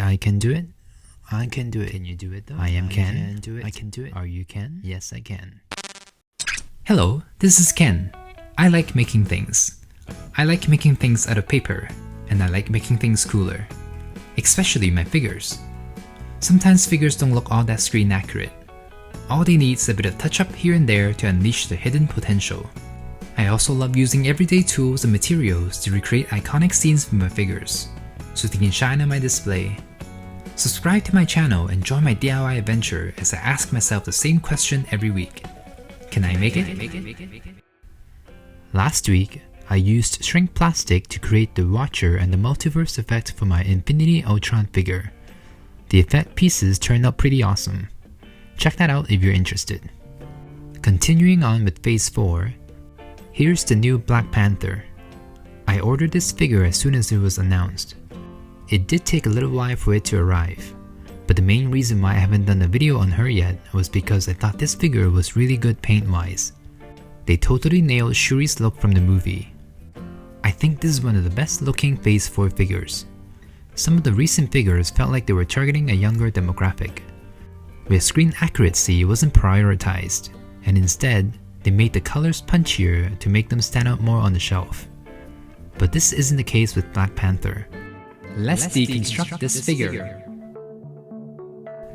I can do it. I can do it. Can you do it though? I am Ken. Can do it. I can do it. Are you Ken? Yes, I can. Hello, this is Ken. I like making things. I like making things out of paper, and I like making things cooler. Especially my figures. Sometimes figures don't look all that screen accurate. All they need is a bit of touch up here and there to unleash their hidden potential. I also love using everyday tools and materials to recreate iconic scenes for my figures, so they can shine on my display. Subscribe to my channel and join my DIY adventure as I ask myself the same question every week. Can I make it? Last week, I used shrink plastic to create the Watcher and the multiverse effect for my Infinity Ultron figure. The effect pieces turned out pretty awesome. Check that out if you're interested. Continuing on with Phase 4, here's the new Black Panther. I ordered this figure as soon as it was announced. It did take a little while for it to arrive, but the main reason why I haven't done a video on her yet was because I thought this figure was really good paint-wise. They totally nailed Shuri's look from the movie. I think this is one of the best looking Phase 4 figures. Some of the recent figures felt like they were targeting a younger demographic, where screen accuracy wasn't prioritized, and instead, they made the colors punchier to make them stand out more on the shelf. But this isn't the case with Black Panther. Let's deconstruct this figure.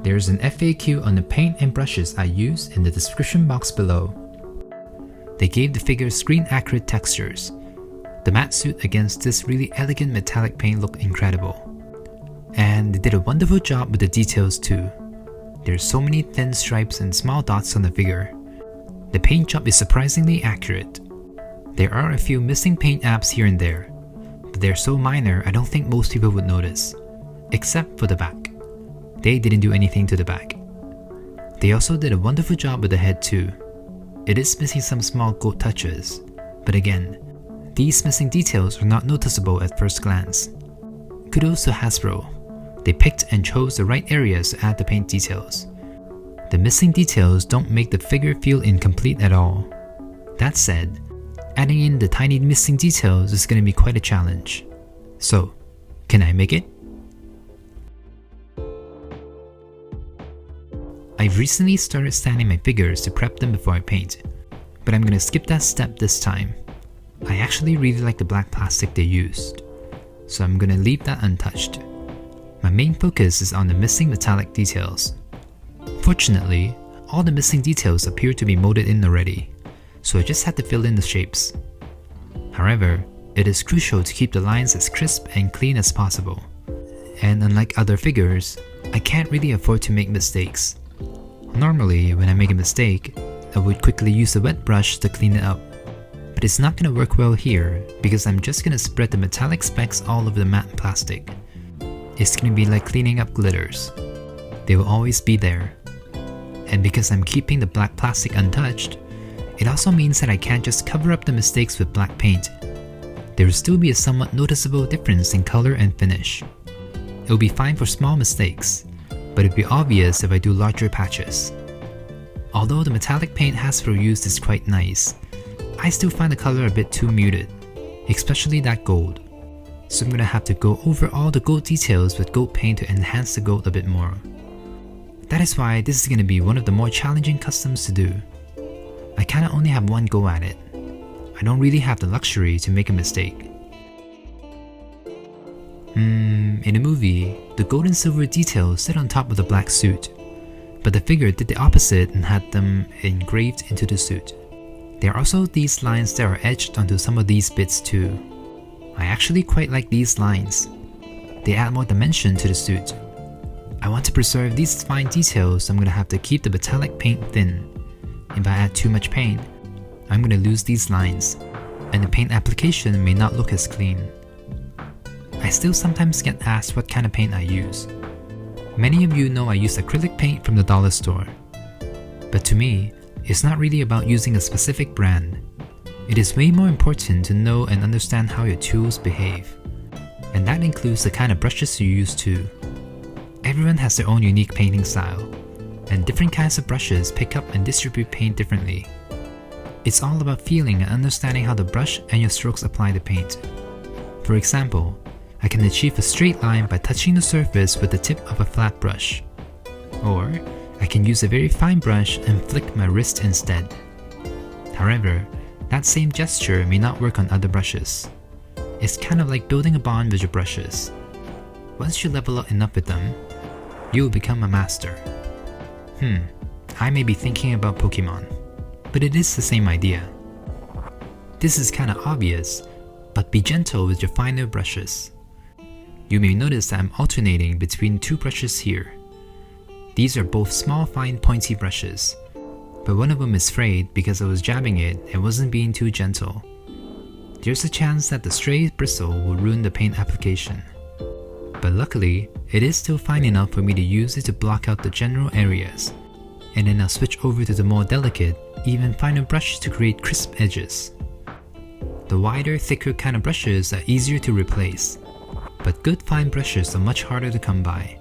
There's an FAQ on the paint and brushes I use in the description box below. They gave the figure screen accurate textures. The matte suit against this really elegant metallic paint looked incredible. And they did a wonderful job with the details too. There's so many thin stripes and small dots on the figure. The paint job is surprisingly accurate. There are a few missing paint apps here and there, but they're so minor I don't think most people would notice, except for the back. They didn't do anything to the back. They also did a wonderful job with the head too. It is missing some small gold touches, but again, these missing details are not noticeable at first glance. Kudos to Hasbro. They picked and chose the right areas to add the paint details. The missing details don't make the figure feel incomplete at all. That said, adding in the tiny missing details is going to be quite a challenge. So, can I make it? I've recently started sanding my figures to prep them before I paint, but I'm going to skip that step this time. I actually really like the black plastic they used, so I'm going to leave that untouched. My main focus is on the missing metallic details. Fortunately, all the missing details appear to be molded in already, so I just had to fill in the shapes. However, it is crucial to keep the lines as crisp and clean as possible. And unlike other figures, I can't really afford to make mistakes. Normally, when I make a mistake, I would quickly use a wet brush to clean it up. But it's not going to work well here because I'm just going to spread the metallic specks all over the matte plastic. It's going to be like cleaning up glitters. They will always be there. And because I'm keeping the black plastic untouched, it also means that I can't just cover up the mistakes with black paint. There will still be a somewhat noticeable difference in color and finish. It will be fine for small mistakes, but it will be obvious if I do larger patches. Although the metallic paint Hasbro used is quite nice, I still find the color a bit too muted, especially that gold. So I'm going to have to go over all the gold details with gold paint to enhance the gold a bit more. That is why this is going to be one of the more challenging customs to do. I kinda only have one go at it. I don't really have the luxury to make a mistake. In the movie, the gold and silver details sit on top of the black suit, but the figure did the opposite and had them engraved into the suit. There are also these lines that are etched onto some of these bits too. I actually quite like these lines. They add more dimension to the suit. I want to preserve these fine details, so I'm going to have to keep the metallic paint thin. If I add too much paint, I'm going to lose these lines, and the paint application may not look as clean. I still sometimes get asked what kind of paint I use. Many of you know I use acrylic paint from the dollar store. But to me, it's not really about using a specific brand. It is way more important to know and understand how your tools behave. And that includes the kind of brushes you use too. Everyone has their own unique painting style, and different kinds of brushes pick up and distribute paint differently. It's all about feeling and understanding how the brush and your strokes apply the paint. For example, I can achieve a straight line by touching the surface with the tip of a flat brush. Or, I can use a very fine brush and flick my wrist instead. However, that same gesture may not work on other brushes. It's kind of like building a bond with your brushes. Once you level up enough with them, you will become a master. I may be thinking about Pokemon, but it is the same idea. This is kinda obvious, but be gentle with your finer brushes. You may notice that I'm alternating between two brushes here. These are both small fine pointy brushes, but one of them is frayed because I was jabbing it and wasn't being too gentle. There's a chance that the stray bristle will ruin the paint application. But luckily, it is still fine enough for me to use it to block out the general areas, and then I'll switch over to the more delicate, even finer brush to create crisp edges. The wider, thicker kind of brushes are easier to replace, but good fine brushes are much harder to come by.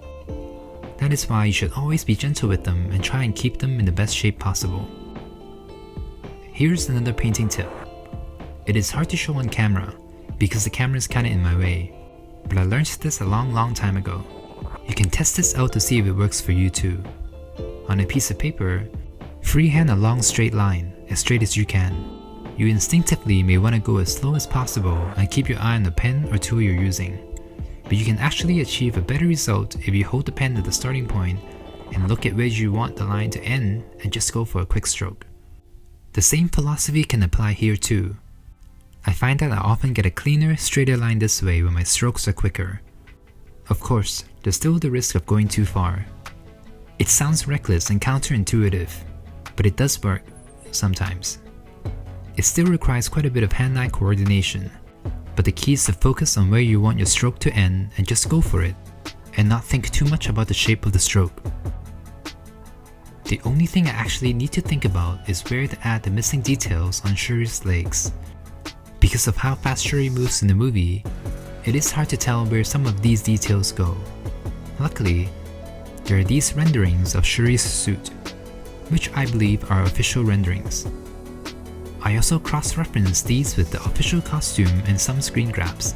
That is why you should always be gentle with them and try and keep them in the best shape possible. Here's another painting tip. It is hard to show on camera because the camera is kinda in my way, but I learned this a long time ago. You can test this out to see if it works for you too. On a piece of paper, freehand a long straight line, as straight as you can. You instinctively may want to go as slow as possible and keep your eye on the pen or tool you're using. But you can actually achieve a better result if you hold the pen at the starting point and look at where you want the line to end and just go for a quick stroke. The same philosophy can apply here too. I find that I often get a cleaner, straighter line this way when my strokes are quicker. Of course, there's still the risk of going too far. It sounds reckless and counterintuitive, but it does work sometimes. It still requires quite a bit of hand-eye coordination, but the key is to focus on where you want your stroke to end and just go for it, and not think too much about the shape of the stroke. The only thing I actually need to think about is where to add the missing details on Shuri's legs. Because of how fast Shuri moves in the movie, it is hard to tell where some of these details go. Luckily, there are these renderings of Shuri's suit, which I believe are official renderings. I also cross-referenced these with the official costume and some screen grabs.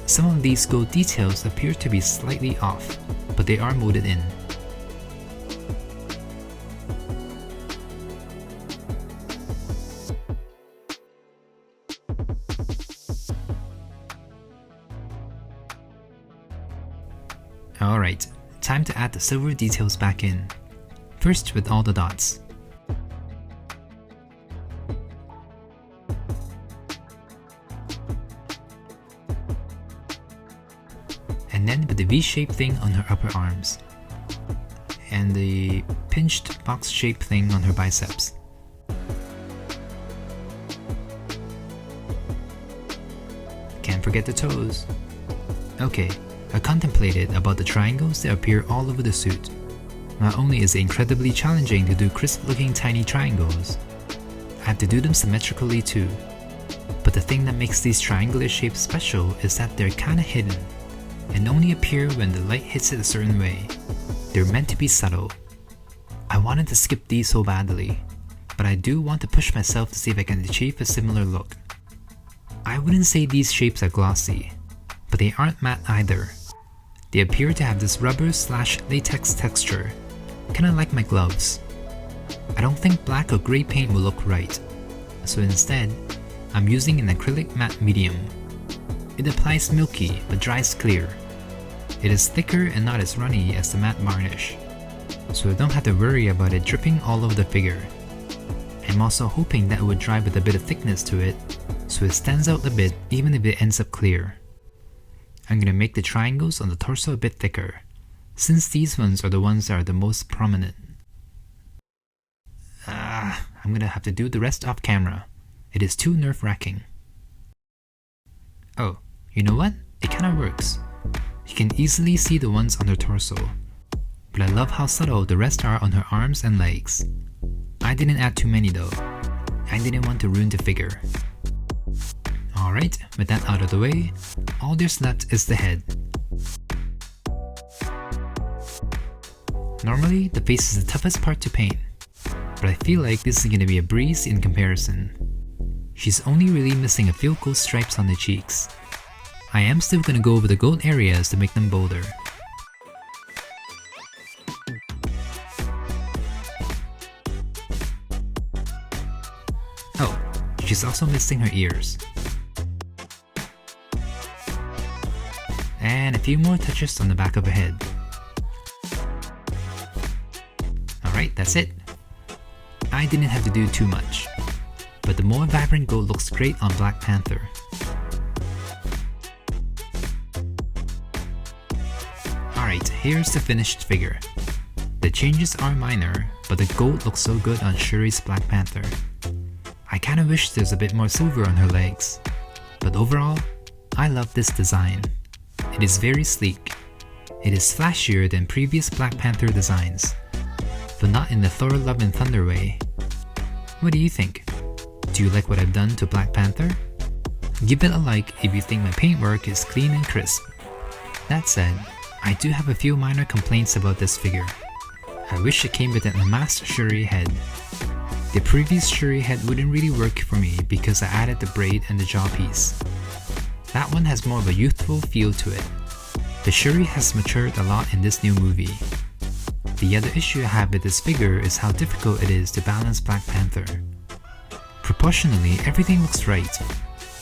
Some of these gold details appear to be slightly off, but they are molded in. Alright, time to add the silver details back in. First with all the dots. And then with the V-shaped thing on her upper arms. And the pinched box-shaped thing on her biceps. Can't forget the toes. Okay, I contemplated about the triangles that appear all over the suit. Not only is it incredibly challenging to do crisp-looking tiny triangles, I have to do them symmetrically too. But the thing that makes these triangular shapes special is that they're kinda hidden, and only appear when the light hits it a certain way. They're meant to be subtle. I wanted to skip these so badly, but I do want to push myself to see if I can achieve a similar look. I wouldn't say these shapes are glossy, but they aren't matte either. They appear to have this rubber/latex texture, kinda like my gloves. I don't think black or grey paint will look right, so instead, I'm using an acrylic matte medium. It applies milky but dries clear. It is thicker and not as runny as the matte varnish, so I don't have to worry about it dripping all over the figure. I'm also hoping that it would dry with a bit of thickness to it, so it stands out a bit even if it ends up clear. I'm gonna make the triangles on the torso a bit thicker, since these ones are the ones that are the most prominent. I'm gonna have to do the rest off camera. It is too nerve-wracking. Oh, you know what? It kinda works. You can easily see the ones on her torso, but I love how subtle the rest are on her arms and legs. I didn't add too many though. I didn't want to ruin the figure. Alright, with that out of the way, all there's left is the head. Normally, the face is the toughest part to paint, but I feel like this is gonna be a breeze in comparison. She's only really missing a few cool stripes on the cheeks. I am still gonna go over the gold areas to make them bolder. Oh, she's also missing her ears. And a few more touches on the back of her head. Alright, that's it. I didn't have to do too much, but the more vibrant gold looks great on Black Panther. Alright, here's the finished figure. The changes are minor, but the gold looks so good on Shuri's Black Panther. I kinda wish there's a bit more silver on her legs, but overall, I love this design. It is very sleek. It is flashier than previous Black Panther designs, but not in the Thor Love and Thunder way. What do you think? Do you like what I've done to Black Panther? Give it a like if you think my paintwork is clean and crisp. That said, I do have a few minor complaints about this figure. I wish it came with an unmasked Shuri head. The previous Shuri head wouldn't really work for me because I added the braid and the jaw piece. That one has more of a youthful feel to it. The Shuri has matured a lot in this new movie. The other issue I have with this figure is how difficult it is to balance Black Panther. Proportionally, everything looks right,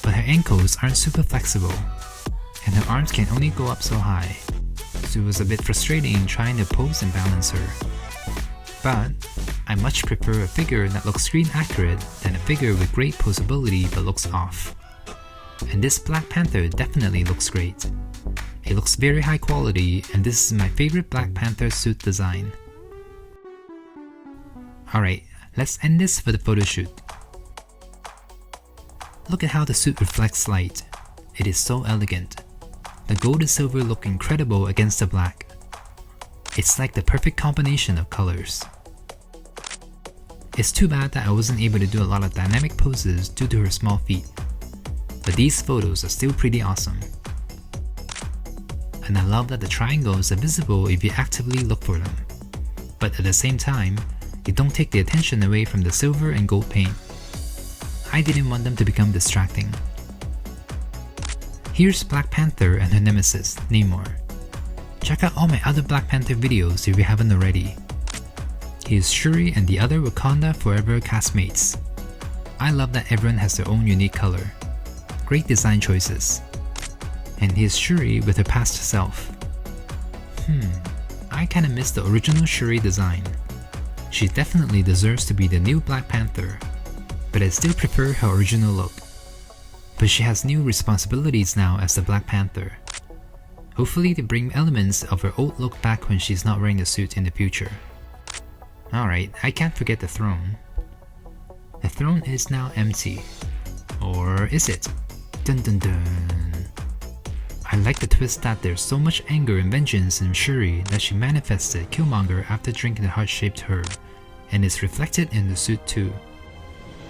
but her ankles aren't super flexible, and her arms can only go up so high, so it was a bit frustrating trying to pose and balance her. But I much prefer a figure that looks screen accurate than a figure with great posability but looks off. And this Black Panther definitely looks great. It looks very high quality, and this is my favorite Black Panther suit design. Alright, let's end this for the photo shoot. Look at how the suit reflects light. It is so elegant. The gold and silver look incredible against the black. It's like the perfect combination of colors. It's too bad that I wasn't able to do a lot of dynamic poses due to her small feet, but these photos are still pretty awesome. And I love that the triangles are visible if you actively look for them, but at the same time, they don't take the attention away from the silver and gold paint. I didn't want them to become distracting. Here's Black Panther and her nemesis, Namor. Check out all my other Black Panther videos if you haven't already. Here's Shuri and the other Wakanda Forever castmates. I love that everyone has their own unique color. Great design choices. And here's Shuri with her past self. I kinda miss the original Shuri design. She definitely deserves to be the new Black Panther, but I still prefer her original look. But she has new responsibilities now as the Black Panther. Hopefully they bring elements of her old look back when she's not wearing the suit in the future. Alright, I can't forget the throne. The throne is now empty. Or is it? Dun dun dun. I like the twist that there's so much anger and vengeance in Shuri that she manifested Killmonger after drinking the heart-shaped herb, and is reflected in the suit too.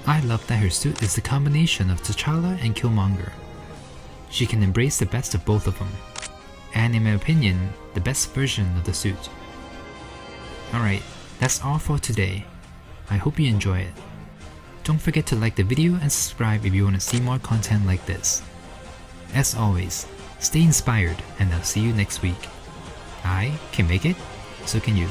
I love that her suit is the combination of T'Challa and Killmonger. She can embrace the best of both of them, and in my opinion, the best version of the suit. Alright, that's all for today. I hope you enjoy it. Don't forget to like the video and subscribe if you want to see more content like this. As always, stay inspired and I'll see you next week. I can make it, so can you.